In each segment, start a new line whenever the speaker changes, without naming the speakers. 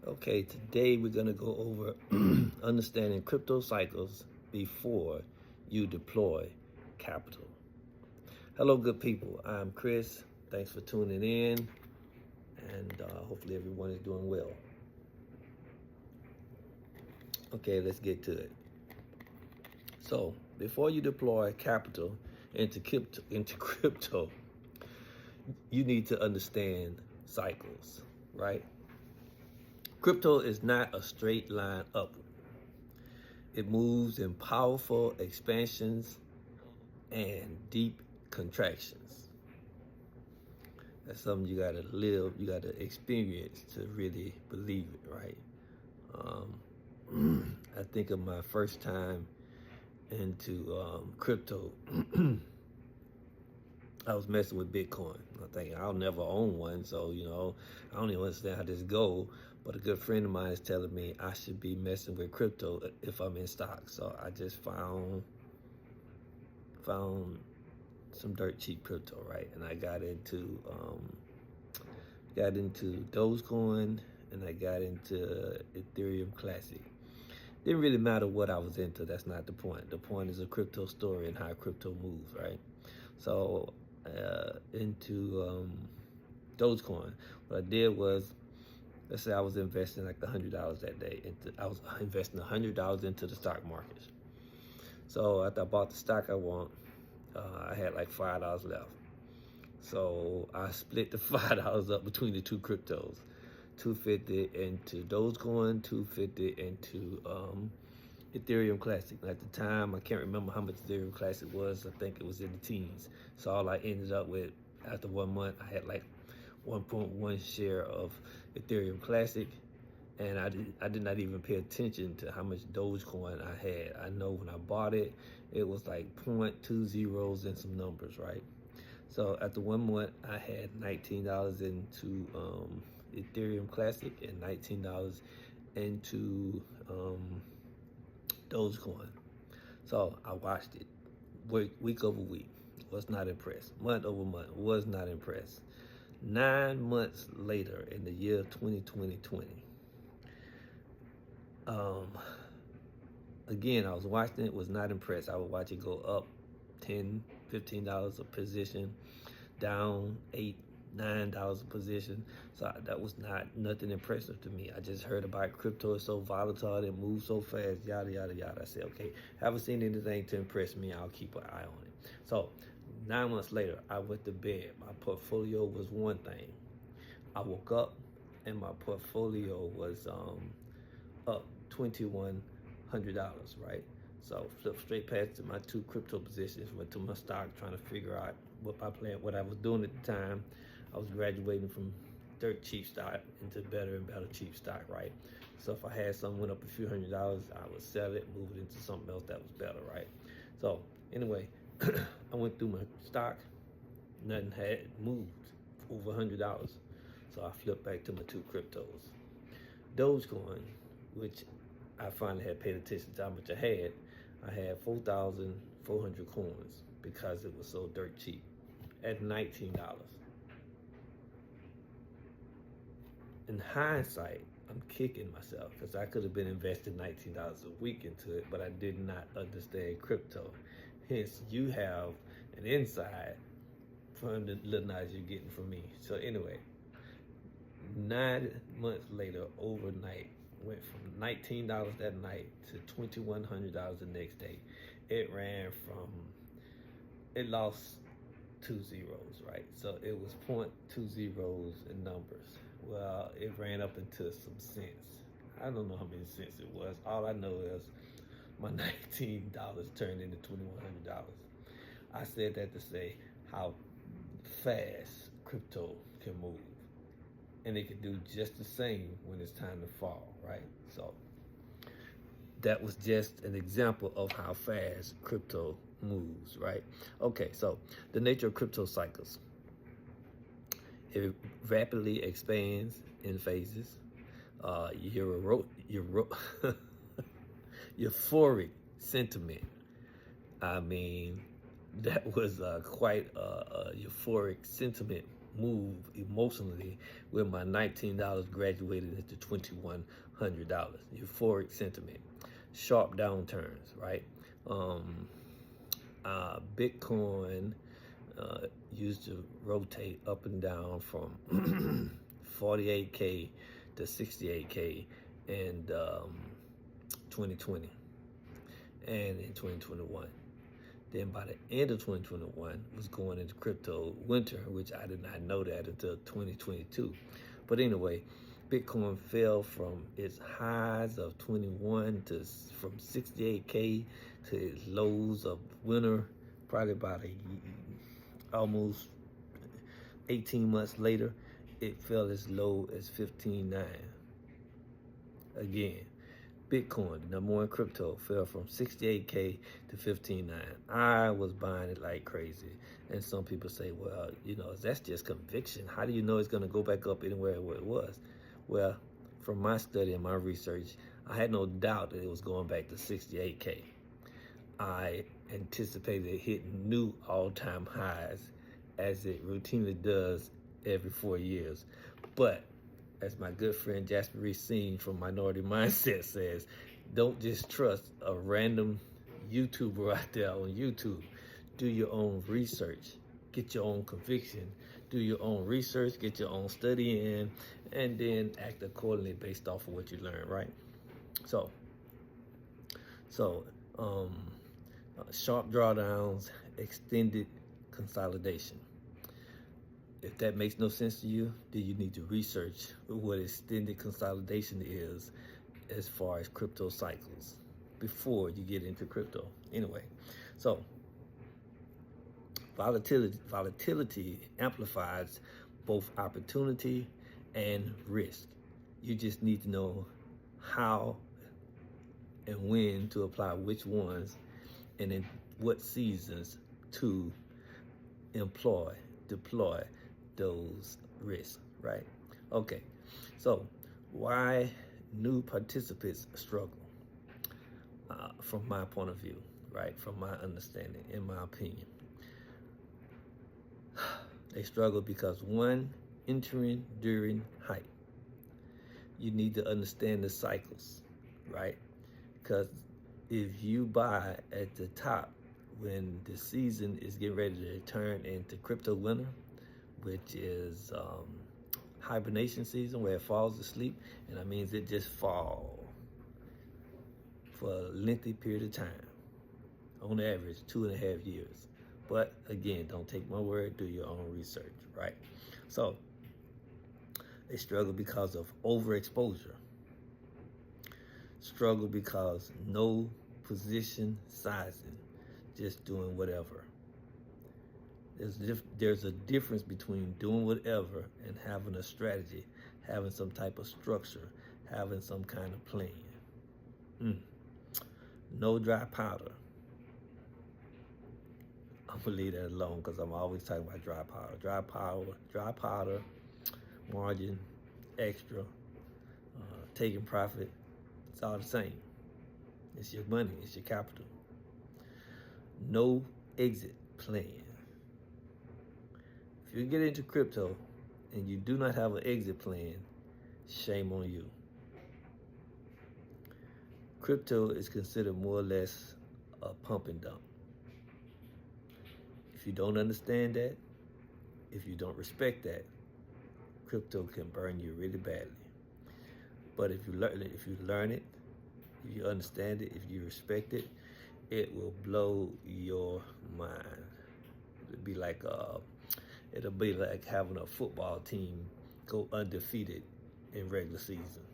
Okay, today we're going to go over understanding crypto cycles before you deploy capital. Hello, good people. I'm Chris. Thanks for tuning in, and hopefully everyone is doing well. Okay, let's get to it. So, before you deploy capital into crypto, you need to understand cycles, right? Crypto is not a straight line upward. It moves in powerful expansions and deep contractions. That's something you gotta live, you gotta experience to really believe it, right? I think of my first time into crypto. I was messing with Bitcoin. I think I'll never own one, so I don't even understand how this go. But a good friend of mine is telling me I should be messing with crypto if I'm in stock. So I just found some dirt cheap crypto, right? And I got into Dogecoin, and I got into Ethereum Classic. Didn't really matter what I was into. That's not the point. The point is a crypto story and how crypto moves, right? So into Dogecoin, what I did was, let's say I was investing like $100 that day. I was investing $100 into the stock market. So after I bought the stock I want, I had like $5 left. So I split the $5 up between the two cryptos, 250 into Dogecoin, 250 into Ethereum Classic. At the time, I can't remember how much Ethereum Classic was. I think it was in the teens. So all I ended up with after 1 month, I had like 1.1 share of Ethereum Classic, and I did not even pay attention to how much Dogecoin I had. I know when I bought it, it was like 0.20 and some numbers, right? So after 1 month, I had $19 into Ethereum Classic and $19 into Dogecoin. So I watched it week over week. Was not impressed. Month over month. Was not impressed. 9 months later, in the year 2020, again, I was watching it. Was not impressed. I would watch it go up $10, $15 a position, down $8, $9 a position. So that was nothing impressive to me. I just heard about crypto is so volatile, it moves so fast, yada yada yada. I said, okay, haven't seen anything to impress me. I'll keep an eye on it. So 9 months later, I went to bed. My portfolio was one thing. I woke up and my portfolio was up $2,100, right? So flipped straight past to my two crypto positions, went to my stock, trying to figure out what my plan, what I was doing at the time. I was graduating from dirt cheap stock into better and better cheap stock, right? So if I had something went up a few $100s, I would sell it, move it into something else that was better, right? So anyway, I went through my stock, nothing had moved over $100. So I flipped back to my two cryptos. Dogecoin, which I finally had paid attention to how much I had 4,400 coins because it was so dirt cheap at $19. In hindsight, I'm kicking myself because I could have been investing $19 a week into it, but I did not understand crypto. Hence, you have an insight from the little knowledge you're getting from me. So anyway, 9 months later, overnight, went from $19 that night to $2,100 the next day. It lost 2 zeros, right? So it was 0.2 zeros in numbers. Well, it ran up into some cents. I don't know how many cents it was. All I know is my $19 turned into $2,100. I said that to say how fast crypto can move. And it can do just the same when it's time to fall, right? So that was just an example of how fast crypto moves, right? Okay, so the nature of crypto cycles. It rapidly expands in phases. Euphoric sentiment. I mean, that was quite a euphoric sentiment move emotionally when my $19 graduated into $2,100. Euphoric sentiment, sharp downturns, right? Bitcoin used to rotate up and down from 48K to 68K in 2020 and in 2021. Then by the end of 2021, was going into crypto winter, which I did not know that until 2022. But anyway, Bitcoin fell from its highs of 21 to from 68K to its lows of winter, probably about almost 18 months later. It fell as low as 15.9. Again, Bitcoin, the number one crypto, fell from 68K to 15.9. I was buying it like crazy. And some people say, well, that's just conviction. How do you know it's going to go back up anywhere where it was? Well, from my study and my research, I had no doubt that it was going back to 68K. I anticipated it hitting new all-time highs, as it routinely does every 4 years. But as my good friend Jasper Racine from Minority Mindset says, don't just trust a random YouTuber out there on YouTube. Do your own research, get your own conviction, do your own research, get your own study in, and then act accordingly based off of what you learn, right? So sharp drawdowns, extended consolidation. If that makes no sense to you, then you need to research what extended consolidation is as far as crypto cycles before you get into crypto. Anyway, so volatility amplifies both opportunity and risk. You just need to know how and when to apply which ones and in what seasons to deploy those risks, right? Okay, so why new participants struggle? From my point of view, right? From my understanding, in my opinion, they struggle because one, entering during hype. You need to understand the cycles, right? Because if you buy at the top when the season is getting ready to turn into crypto winter, which is hibernation season, where it falls asleep, and that means it just falls for a lengthy period of time, on average 2.5 years. But again, don't take my word, do your own research, right? So they struggle because of overexposure, struggle because no position sizing, just doing whatever. There's a difference between doing whatever and having a strategy, having some type of structure, having some kind of plan. No dry powder. I'm gonna leave that alone because I'm always talking about dry powder, margin, extra, taking profit. It's all the same. It's your money, it's your capital. No exit plan. If you get into crypto and you do not have an exit plan, shame on you. Crypto is considered more or less a pump and dump. If you don't understand that, if you don't respect that, crypto can burn you really badly. But if you learn it, if you understand it, if you respect it, it will blow your mind. It'll be like having a football team go undefeated in regular season.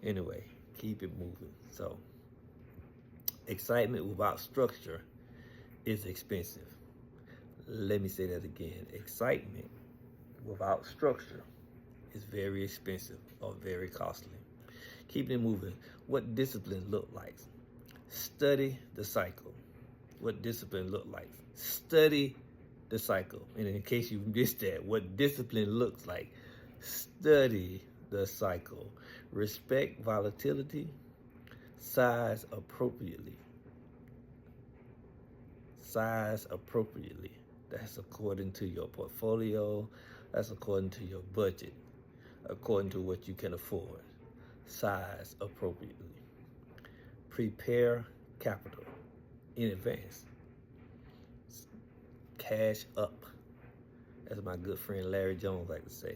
Anyway, keep it moving. So, excitement without structure is expensive. Let me say that again. Excitement without structure is very expensive or very costly. Keeping it moving. What discipline look like? Study the cycle. What discipline look like? Study the cycle. And in case you missed that, what discipline looks like, study the cycle. Respect volatility. Size appropriately. Size appropriately. That's according to your portfolio. That's according to your budget, according to what you can afford. Size appropriately. Prepare capital in advance. Cash up, as my good friend Larry Jones like to say.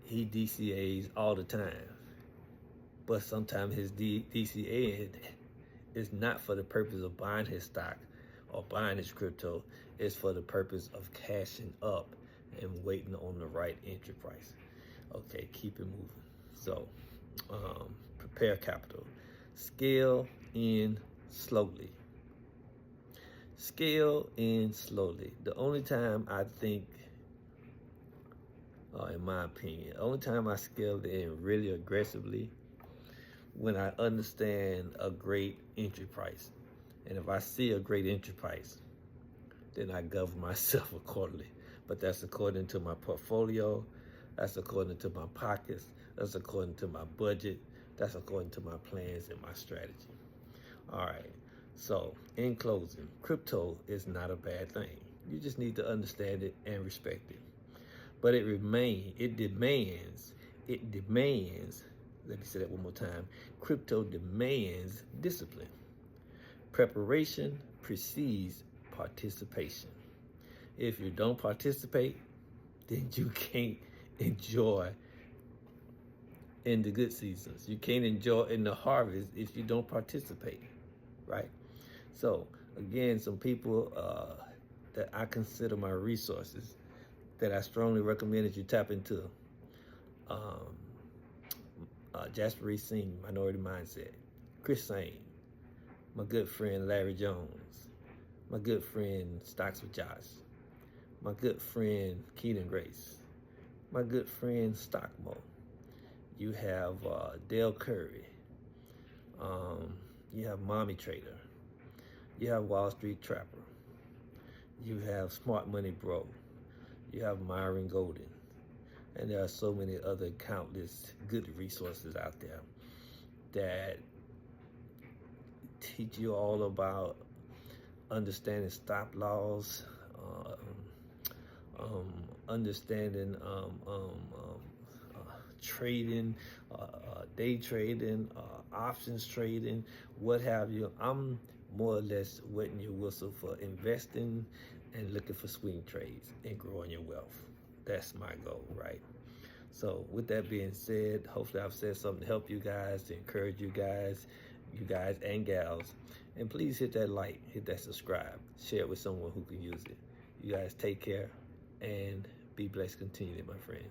He DCAs all the time, but sometimes his DCA is not for the purpose of buying his stock or buying his crypto. It's for the purpose of cashing up and waiting on the right entry price. Okay, keep it moving. So, prepare capital. Scale in slowly. Scale in slowly. The only time I think, in my opinion, the only time I scaled in really aggressively when I understand a great entry price. And if I see a great entry price, then I govern myself accordingly. But that's according to my portfolio. That's according to my pockets. That's according to my budget. That's according to my plans and my strategy. All right. So in closing, crypto is not a bad thing. You just need to understand it and respect it. But it demands, let me say that one more time. Crypto demands discipline. Preparation precedes participation. If you don't participate, then you can't enjoy in the good seasons. You can't enjoy in the harvest if you don't participate, right? So again, some people that I consider my resources that I strongly recommend that you tap into. Jasper Reese Singh, Minority Mindset. Chris Sane, my good friend Larry Jones, my good friend Stocks with Josh, my good friend Keaton Grace, my good friend Stockmo. You have Dale Curry. You have Mommy Trader. You have Wall Street Trapper. You have Smart Money Bro. You have Myron Golden. And there are so many other countless good resources out there that teach you all about understanding stop loss, understanding trading, day trading, options trading, what have you. I'm more or less wetting your whistle for investing and looking for swing trades and growing your wealth. That's my goal, right? So with that being said, hopefully I've said something to help you guys, to encourage you guys and gals. And please hit that like, hit that subscribe, share it with someone who can use it. You guys take care and be blessed continually, my friend.